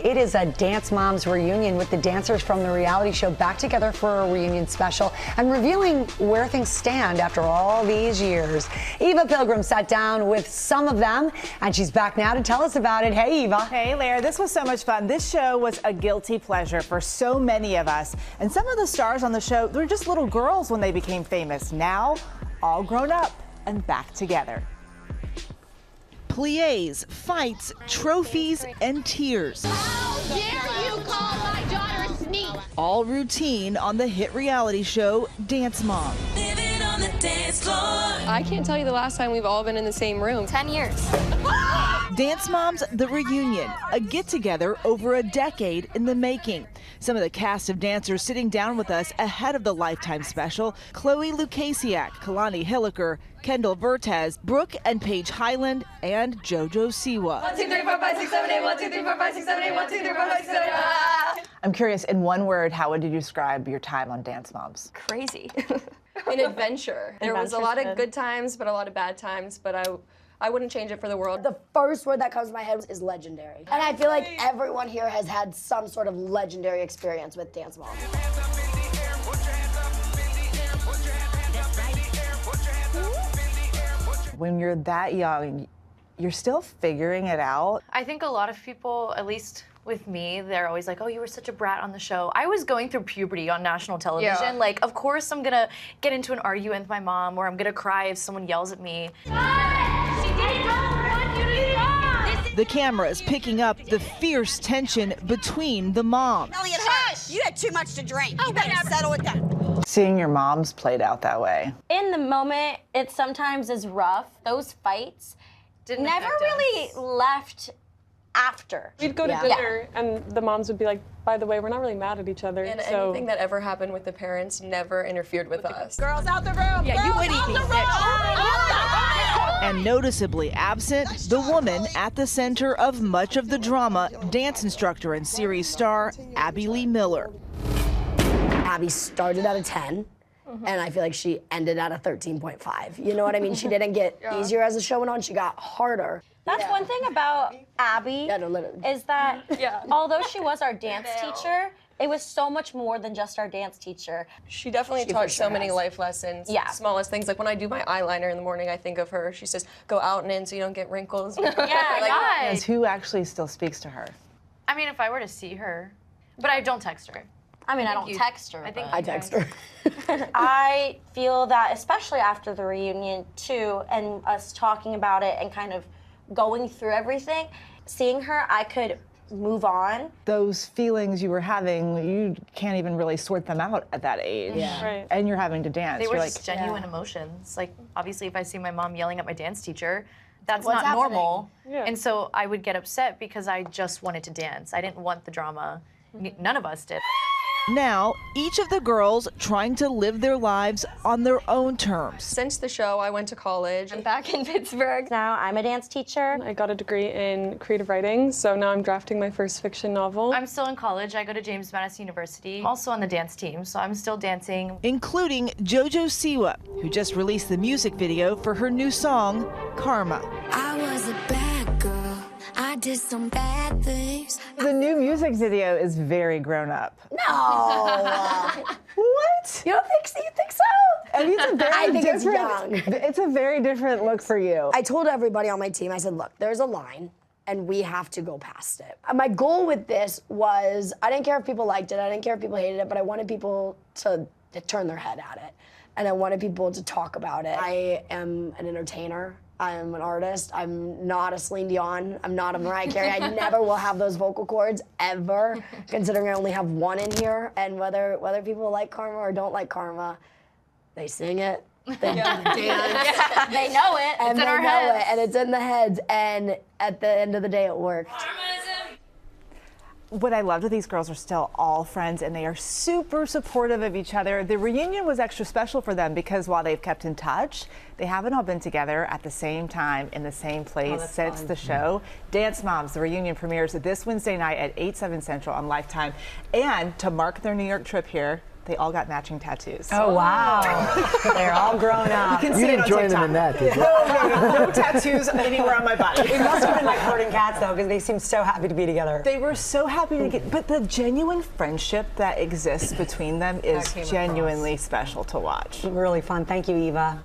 It is a Dance Moms reunion with the dancers from the reality show back together for a reunion special and revealing where things stand after all these years. Eva Pilgrim sat down with some of them, and she's back now to tell us about it. Hey, Eva. Hey, Lara, this was so much fun. This show was a guilty pleasure for so many of us. And some of the stars on the show, they were just little girls when they became famous. Now, all grown up and back together. Pliés, fights, trophies, and tears. How dare you call my daughter a sneak? All routine on the hit reality show Dance Mom. Living on the dance floor. I can't tell you the last time we've all been in the same room. 10 years. Dance Moms The Reunion, a get-together over a decade in the making. Some of the cast of dancers sitting down with us ahead of the Lifetime special: Chloe Lukasiak, Kalani Hilliker, Kendall Vertez, Brooke and Paige Highland, and JoJo Siwa. 1, 2, 3, 4, 5, 6, 7, 8. 1, 2, 3, 4, 5, 6, 7, 8. 1, 2, 3, 4, 5, 6, 7, 8. I'm curious, in one word, how would you describe your time on Dance Moms? Crazy. An adventure. There was a lot of good times, but a lot of bad times, but I wouldn't change it for the world. The first word that comes to my head is legendary. And I feel like everyone here has had some sort of legendary experience with Dance Moms. When you're that young, you're still figuring it out. I think a lot of people, at least with me, they're always like, oh, you were such a brat on the show. I was going through puberty on national television. Yeah. Like, of course I'm gonna get into an argument with my mom, or I'm gonna cry if someone yells at me. The cameras picking up the fierce tension between the moms. Elliot, hush! You had too much to drink. You better settle it down. Seeing your moms played out that way. In the moment, it sometimes is rough. Those fights never really left after. We'd go to dinner, and the moms would be like, by the way, we're not really mad at each other. And anything that ever happened with the parents never interfered with us. Girls out the room! Yeah, you would eat me. And noticeably absent, the woman at the center of much of the drama, dance instructor and series star Abby Lee Miller. Abby started at a 10, and I feel like she ended at a 13.5. You know what I mean? She didn't get easier as the show went on, she got harder. That's one thing about Abby, is that although she was our dance teacher, it was so much more than just our dance teacher. She definitely taught so many life lessons. Yeah. Smallest things, like when I do my eyeliner in the morning, I think of her. She says, go out and in so you don't get wrinkles. Guys, who actually still speaks to her? I mean, if I were to see her, but I don't text her. I mean, I don't text her. I text her. I feel that, especially after the reunion too, and us talking about it and kind of going through everything, seeing her, I could move on. Those feelings you were having, you can't even really sort them out at that age. Yeah. Right. And you're having to dance. They were You're just genuine emotions. Like, obviously, if I see my mom yelling at my dance teacher, that's What's not happening? normal. Yeah. And so I would get upset because I just wanted to dance. I didn't want the drama. None of us did. Now, each of the girls trying to live their lives on their own terms. Since the show, I went to college. I'm back in Pittsburgh. Now I'm a dance teacher. I got a degree in creative writing, so now I'm drafting my first fiction novel. I'm still in college. I go to James Madison University. Also on the dance team, so I'm still dancing. Including JoJo Siwa, who just released the music video for her new song, Karma. I was a bad girl. I did some bad things. The new music video is very grown up. No! What? You don't think so? You think so? I mean, it's a very I think it's different, young. It's a very different look for you. I told everybody on my team, I said, look, there's a line, and we have to go past it. My goal with this was, I didn't care if people liked it, I didn't care if people hated it, but I wanted people to turn their head at it. And I wanted people to talk about it. I am an entertainer. I'm an artist. I'm not a Celine Dion. I'm not a Mariah Carey. I never will have those vocal cords, ever, considering I only have one in here. And whether people like Karma or don't like Karma, they sing it, they do the dance. They know it. And it's in our heads. And it's in the heads. And at the end of the day, it worked. What I loved is these girls are still all friends, and they are super supportive of each other. The reunion was extra special for them because while they've kept in touch, they haven't all been together at the same time in the same place since the show. Dance Moms, the reunion premieres this Wednesday night at 8/7 Central on Lifetime. And to mark their New York trip here, they all got matching tattoos. Oh, wow. They're all grown up. You didn't join them in that, did you? No tattoos anywhere on my body. It must have been like herding cats, though, because they seem so happy to be together. They were so happy to get, but the genuine friendship that exists between them is genuinely special to watch. Really fun. Thank you, Eva.